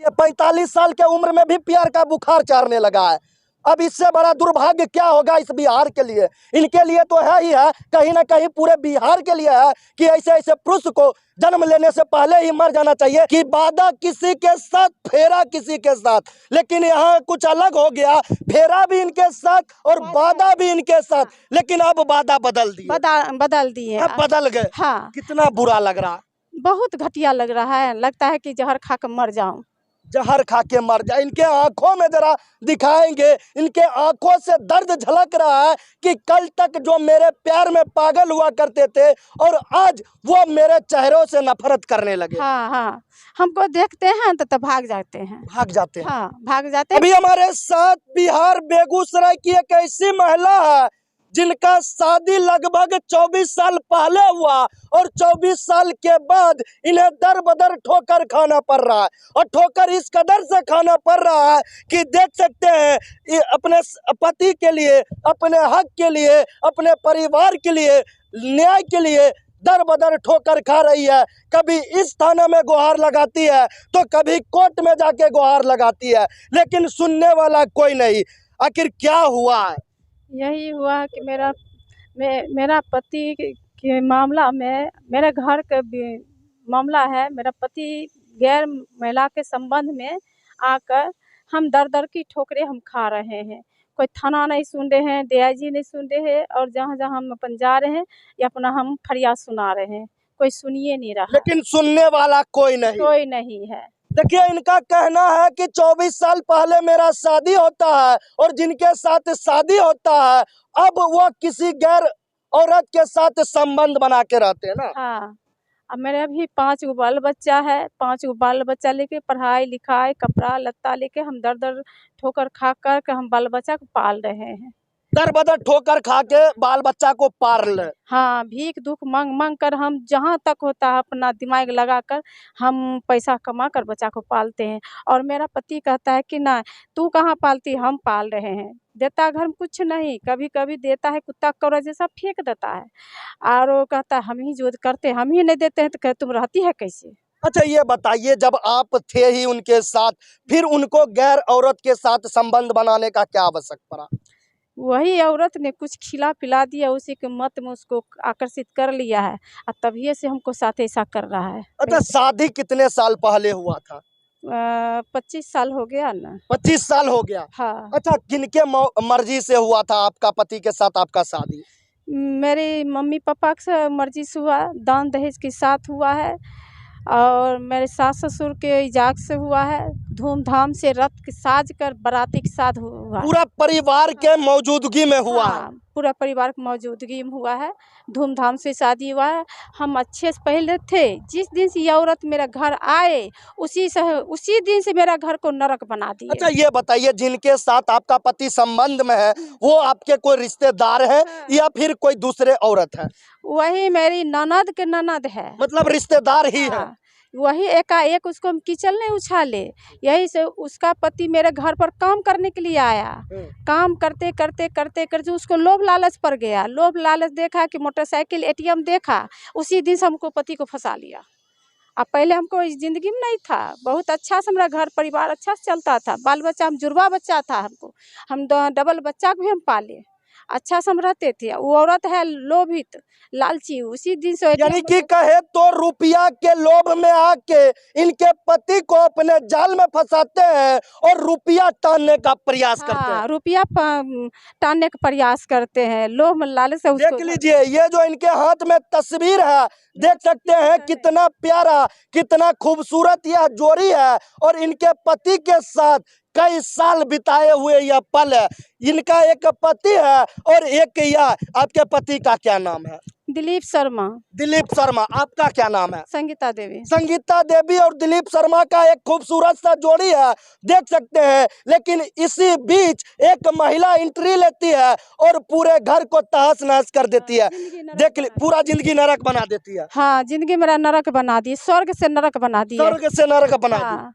ये 45 साल के उम्र में भी प्यार का बुखार चढ़ने लगा है। अब इससे बड़ा दुर्भाग्य क्या होगा इस बिहार के लिए। इनके लिए तो है ही है, कहीं ना कहीं पूरे बिहार के लिए है कि ऐसे ऐसे पुरुष को जन्म लेने से पहले ही मर जाना चाहिए कि वादा किसी के साथ फेरा किसी के साथ। लेकिन यहाँ कुछ अलग हो गया, फेरा भी इनके साथ और वादा भी इनके साथ, लेकिन अब वादा बदल दिए, बदल दिए, अब बदल गए। हाँ, कितना बुरा लग रहा, बहुत घटिया लग रहा है। लगता है कि जहर खा कर मर जाऊं। जहर खा के मर जाए। इनके आंखों में जरा दिखाएंगे, इनके आंखों से दर्द झलक रहा है कि कल तक जो मेरे प्यार में पागल हुआ करते थे और आज वो मेरे चेहरों से नफरत करने लगे। हाँ हाँ, हमको देखते हैं तो भाग जाते हैं, भाग जाते हैं। हाँ, भाग जाते हैं। अभी हमारे साथ बिहार बेगूसराय की एक ऐसी महिला है जिनका शादी लगभग 24 साल पहले हुआ और 24 साल के बाद इन्हें दर बदर ठोकर खाना पड़ रहा है। और ठोकर इस कदर से खाना पड़ रहा है कि देख सकते हैं ये अपने पति के लिए, अपने हक के लिए, अपने परिवार के लिए, न्याय के लिए दर बदर ठोकर खा रही है। कभी इस थाना में गुहार लगाती है तो कभी कोर्ट में जाके गुहार लगाती है, लेकिन सुनने वाला कोई नहीं। आखिर क्या हुआ है? यही हुआ कि मेरा पति के मामला में, मेरे घर का मामला है। मेरा पति गैर महिला के संबंध में आकर हम दर दर की ठोकरें हम खा रहे हैं। कोई थाना नहीं सुन रहे हैं, डीआईजी नहीं सुन रहे हैं, और जहाँ जहाँ हम अपन जा रहे हैं या अपना हम फरियाद सुना रहे हैं, कोई सुनिए नहीं रहा। लेकिन सुनने वाला कोई नहीं है। देखिए, इनका कहना है कि 24 साल पहले मेरा शादी होता है और जिनके साथ शादी होता है अब वो किसी गैर औरत के साथ संबंध बना के रहते हैं ना। हाँ, अब मेरे अभी 5 गो बाल बच्चा है। 5 गो बाल बच्चा लेके पढ़ाई लिखाई कपड़ा लत्ता लेके हम दर दर ठोकर खा कर के हम बाल बच्चा को पाल रहे हैं। दर बदर ठोकर खा के बाल बच्चा को पाल ले। हाँ, भीख दुख मांग मांग कर हम जहाँ तक होता है अपना दिमाग लगाकर हम पैसा कमा कर बच्चा को पालते हैं। और मेरा पति कहता है कि ना तू कहाँ पालती, हम पाल रहे हैं। देता घर में कुछ नहीं, कभी कभी देता है कुत्ता कौरा जैसा फेंक देता है, और वो कहता है हम ही जो करते हैं, हम ही नहीं देते हैं तो तुम रहती है कैसे। अच्छा, ये बताइए, जब आप थे ही उनके साथ, फिर उनको गैर औरत के साथ संबंध बनाने का क्या आवश्यक पड़ा? वही औरत ने कुछ खिला पिला दिया, उसी के मत में उसको आकर्षित कर लिया है और तभी से हमको साथ ऐसा कर रहा है। अच्छा, शादी कितने साल पहले हुआ था? 25 साल हो गया ना। 25 साल हो गया। हाँ, अच्छा, किनके मर्जी से हुआ था आपका पति के साथ आपका शादी? मेरे मम्मी पापा से मर्जी से हुआ, दान दहेज के साथ हुआ है, और मेरे सास ससुर के इजाज़त से हुआ है। धूमधाम से रथ के साज कर बाराती के साथ हुआ। पूरा परिवार के मौजूदगी में हुआ है। हाँ, पूरा परिवार की मौजूदगी में हुआ है, धूमधाम से शादी हुआ है। हम अच्छे से पहले थे, जिस दिन से ये औरत मेरा घर आए उसी दिन से मेरा घर को नरक बना दिए। अच्छा, ये बताइए, जिनके साथ आपका पति संबंध में है वो आपके कोई रिश्तेदार है या फिर कोई दूसरे औरत है? वही मेरी ननद के ननद है, मतलब रिश्तेदार ही है। हाँ, वही एकाएक उसको हम किचन नहीं उछाले। यही से उसका पति मेरे घर पर काम करने के लिए आया। काम करते करते करते करते उसको लोभ लालच पड़ गया। लोभ लालच देखा कि मोटरसाइकिल एटीएम देखा, उसी दिन से हमको पति को फंसा लिया। अब पहले हमको इस ज़िंदगी में नहीं था, बहुत अच्छा से हमारा घर परिवार अच्छा से चलता था, बाल बच्चा हम जुड़वा बच्चा था हमको, हम डबल बच्चा को भी हम पाले, अच्छा से हम रहते थे। वो औरत है लोभित लालची, उसी दिन से यानी कि कहे तो रुपया के लोभ में आके इनके पति को अपने जाल में फंसाते हैं और रुपया टानने का प्रयास करते हैं। रुपया टानने का प्रयास करते हैं, लोभ लालच से। देख लीजिए, ये जो इनके हाथ में तस्वीर है, देख सकते हैं कितना प्यारा, कितना खूबसूरत यह जोड़ी है और इनके पति के साथ कई साल बिताए हुए यह पल है। इनका एक पति है और एक यह, आपके पति का क्या नाम है? दिलीप शर्मा। दिलीप शर्मा। आपका क्या नाम है? संगीता देवी। संगीता देवी और दिलीप शर्मा का एक खूबसूरत सा जोड़ी है, देख सकते हैं। लेकिन इसी बीच एक महिला एंट्री लेती है और पूरे घर को तहस नहस कर देती है। देख पूरा जिंदगी नरक बना देती है। हाँ, जिंदगी मेरा नरक बना दी, स्वर्ग से नरक बना दी, स्वर्ग से नरक बना दी।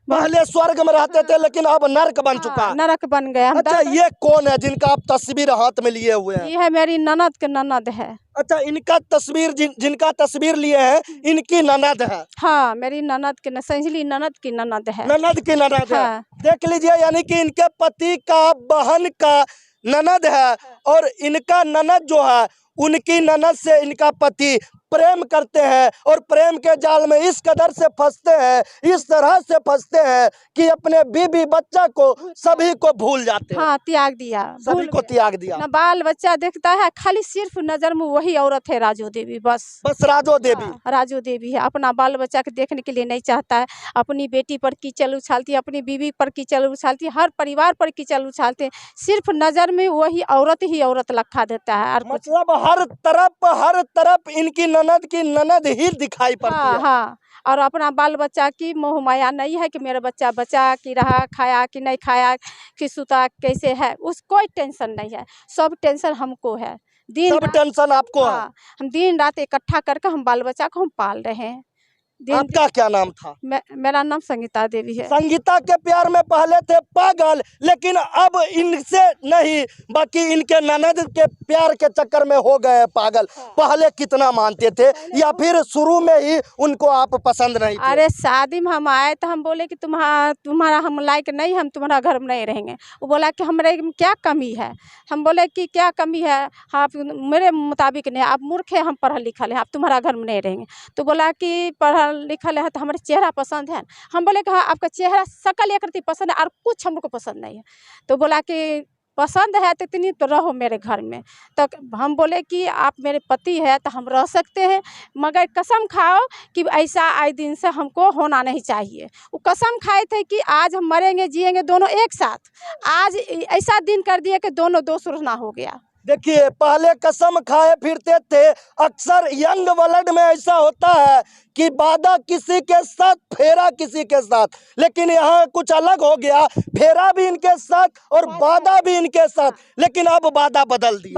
पहले स्वर्ग में रहते थे लेकिन अब नरक बन चुका है। नरक बन गया। हम अच्छा, ये कौन है जिनका आप तस्वीर हाथ में लिए हुए हैं? ये है मेरी ननद के ननद है। अच्छा, इनका तस्वीर जिनका तस्वीर लिए हैं इनकी ननद है। हाँ, मेरी ननद के संजली ननद की ननद है। ननद की ननद है। हाँ। देख लीजिए, यानी कि इनके पति का बहन का ननद है और इनका ननद जो है उनकी ननद से इनका पति प्रेम करते हैं और प्रेम के जाल में इस कदर से फंसते हैं, इस तरह से फंसते हैं कि अपने बीबी बच्चा को सभी को भूल जाते हैं। हाँ, त्याग दिया, सभी को त्याग दिया। ना बाल बच्चा देखता है, खाली सिर्फ नजर में वही औरत है राजू देवी, बस राजू देवी। हाँ, राजू देवी है। अपना बाल बच्चा के देखने के लिए नहीं चाहता है। अपनी बेटी पर कीचड़ उछालती है, अपनी बीवी पर कीचड़ उछालती है, हर परिवार पर कीचड़ उछालते हैं। सिर्फ नजर में वही औरत ही औरत लखा देता है और कुछ। मतलब हर तरफ इनकी ननद की ननद ही दिखाई पड़ती है। हाँ, और अपना बाल बच्चा की मोह माया नहीं है कि मेरा बच्चा बचा कि रहा, खाया कि नहीं खाया, कि सुता कैसे है, उस कोई टेंशन नहीं है। सब टेंशन हमको है। सब टेंशन आपको है। हाँ, हम दिन रात इकट्ठा करके हम बाल बच्चा को हम पाल रहे हैं। आपका क्या नाम था? मेरा नाम संगीता देवी है। संगीता के प्यार में पहले थे पागल, लेकिन अब इनसे नहीं, बाकी इनके ननद के प्यार के चक्कर में हो गए पागल। पहले कितना मानते थे या फिर शुरू में ही उनको आप पसंद नहीं थे? अरे शादी में हम आए तो हम बोले कि तुम्हारा हम लायक नहीं, हम तुम्हारा घर में नहीं रहेंगे। वो बोला कि हमारे में क्या कमी है? हम बोले कि क्या कमी है? आप मेरे मुताबिक नहीं, आप मूर्ख है, हम पढ़ल लिखल है, आप तुम्हारा घर में नहीं रहेंगे। तो बोला कि पढ़ल लिखल है तो हमारे चेहरा पसंद है। हम बोले कि हाँ, आपका चेहरा शकल एक पसंद है और कुछ हमको पसंद नहीं है। तो बोला कि पसंद है तो इतनी तो रहो मेरे घर में। तो हम बोले कि आप मेरे पति है तो हम रह सकते हैं, मगर कसम खाओ कि ऐसा आए दिन से हमको होना नहीं चाहिए। वो कसम खाए थे कि आज हम मरेंगे जिएंगे दोनों एक साथ। आज ऐसा दिन कर दिया कि दोनों दो सुरना हो गया। देखिए, पहले कसम खाए फिरते थे। अक्सर यंग वर्ल्ड में ऐसा होता है कि वादा किसी के साथ, फेरा किसी के साथ, लेकिन यहाँ कुछ अलग हो गया। फेरा भी इनके साथ और वादा भी इनके साथ, लेकिन अब वादा बदल दिए।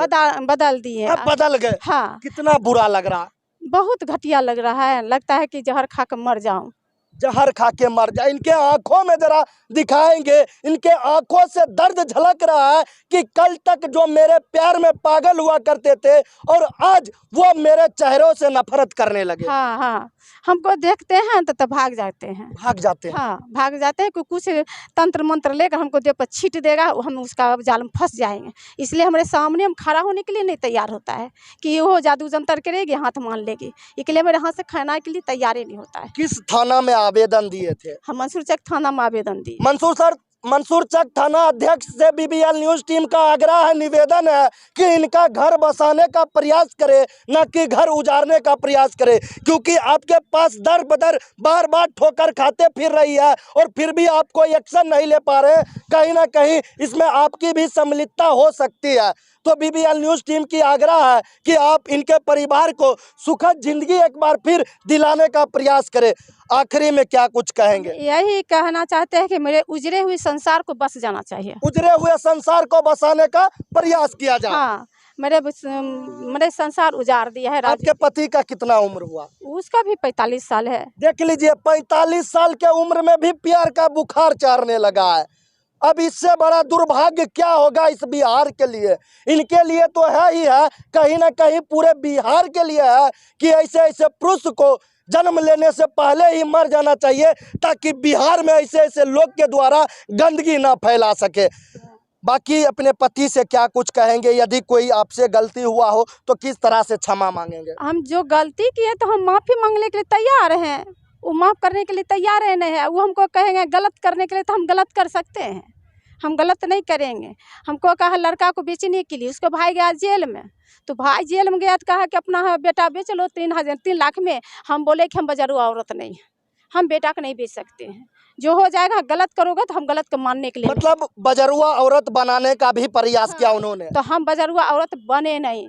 बदल दिए, अब बदल गए। हाँ, कितना बुरा लग रहा। बहुत घटिया लग रहा है। लगता है कि जहर खा कर मर जाऊं। जहर खा के मर जाए। इनके आंखों में जरा दिखाएंगे, इनके आंखों से दर्द झलक रहा है कि कल तक जो मेरे प्यार में पागल हुआ करते थे और आज वो मेरे चेहरों से नफरत करने लगे। हाँ हाँ, हमको देखते हैं तो भाग जाते हैं। भाग जाते हैं। हाँ, भाग जाते हैं। कुछ तंत्र मंत्र लेकर हमको देह पर छीट देगा, हम उसका जाल में फंस जाएंगे। इसलिए हमारे सामने हम खड़ा होने के लिए नहीं तैयार होता है कि वो जादू जंतर करेगी, हाथ मान लेगी। इसलिए मेरे हाथ से खाना के लिए तैयार ही नहीं होता है। किस थाना में आवेदन दिए थे? हम मंसूर चक थाना में आवेदन दिए। मंसूर चक थाना अध्यक्ष से बीबीएल न्यूज टीम का आग्रह है, निवेदन है कि इनका घर बसाने का प्रयास करे, न कि घर उजाड़ने का प्रयास करे, क्योंकि आपके पास दर बदर बार बार ठोकर खाते फिर रही है और फिर भी आप कोई एक्शन नहीं ले पा रहे। कहीं ना कहीं इसमें आपकी भी सम्मिलितता हो सकती है। तो बीबीएल न्यूज टीम की आग्रह है कि आप इनके परिवार को सुखद जिंदगी एक बार फिर दिलाने का प्रयास करें। आखिरी में क्या कुछ कहेंगे? यही कहना चाहते हैं कि मेरे उजरे हुए संसार को बस जाना चाहिए। उजरे हुए संसार को बसाने का प्रयास किया जाए। हाँ, मेरे संसार उजाड़ दिया है। आपके पति का कितना उम्र हुआ? उसका भी 45 साल है। देख लीजिए, 45 साल के उम्र में भी प्यार का बुखार चढ़ने लगा है। अब इससे बड़ा दुर्भाग्य क्या होगा इस बिहार के लिए? इनके लिए तो है ही है, कहीं ना कहीं पूरे बिहार के लिए है कि ऐसे ऐसे पुरुष को जन्म लेने से पहले ही मर जाना चाहिए, ताकि बिहार में ऐसे ऐसे लोग के द्वारा गंदगी ना फैला सके। बाकी अपने पति से क्या कुछ कहेंगे? यदि कोई आपसे गलती हुआ हो तो किस तरह से क्षमा मांगेंगे? हम जो गलती किए तो हम माफ़ी मांगने के लिए तैयार हैं। वो माफ़ करने के लिए तैयार है नहीं है। वो हमको कहेंगे गलत करने के लिए तो हम गलत कर सकते हैं, हम गलत नहीं करेंगे। हमको कहा लड़का को बेचने के लिए, उसको भाई गया जेल में, तो भाई जेल में गया तो कहा कि अपना बेटा बेच लो 3 लाख में। हम बोले कि हम बजरुआ औरत नहीं, हम बेटा को नहीं बेच सकते हैं। जो हो जाएगा, गलत करोगे तो हम गलत को मानने के लिए। मतलब बजरुआ औरत बनाने का भी प्रयास किया उन्होंने? तो हम बजरुआ औरत बने नहीं।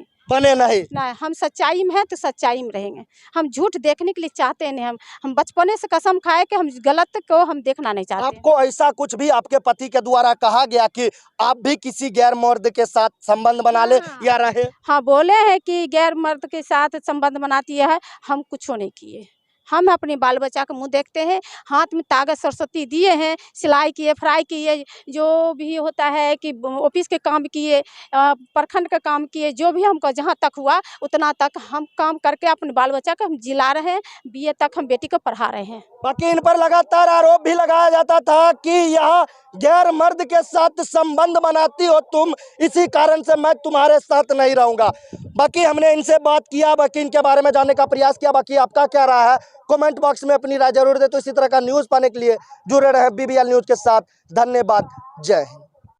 हम सच्चाई में हैं तो सच्चाई में रहेंगे। हम झूठ देखने के लिए चाहते नहीं। हम बचपने से कसम खाए कि हम गलत को हम देखना नहीं चाहते। आपको ऐसा कुछ भी आपके पति के द्वारा कहा गया कि आप भी किसी गैर मर्द के साथ संबंध बना ले या रहे? हाँ, बोले हैं कि गैर मर्द के साथ संबंध बनाती है। हम कुछ नहीं किए, हम अपने बाल बच्चा का मुँह देखते हैं। हाथ में ताकत सरस्वती दिए हैं, सिलाई किए, फ्राई किए, जो भी होता है कि ऑफिस के काम किए, प्रखंड का काम किए, जो भी हमको जहाँ तक हुआ उतना तक हम काम करके अपने बाल बच्चा को हम जिला रहे हैं। BA तक हम बेटी को पढ़ा रहे हैं। बाकी इन पर लगातार आरोप भी लगाया जाता था कि यह गैर मर्द के साथ संबंध बनाती हो तुम, इसी कारण से मैं तुम्हारे साथ नहीं रहूंगा। बाकी हमने इनसे बात किया, बाकी इनके बारे में जानने का प्रयास किया। बाकी आपका क्या राय है कमेंट बॉक्स में अपनी राय जरूर दे। तो इसी तरह का न्यूज़ पाने के लिए जुड़े रहे BBL न्यूज़ के साथ। धन्यवाद। जय हिंद।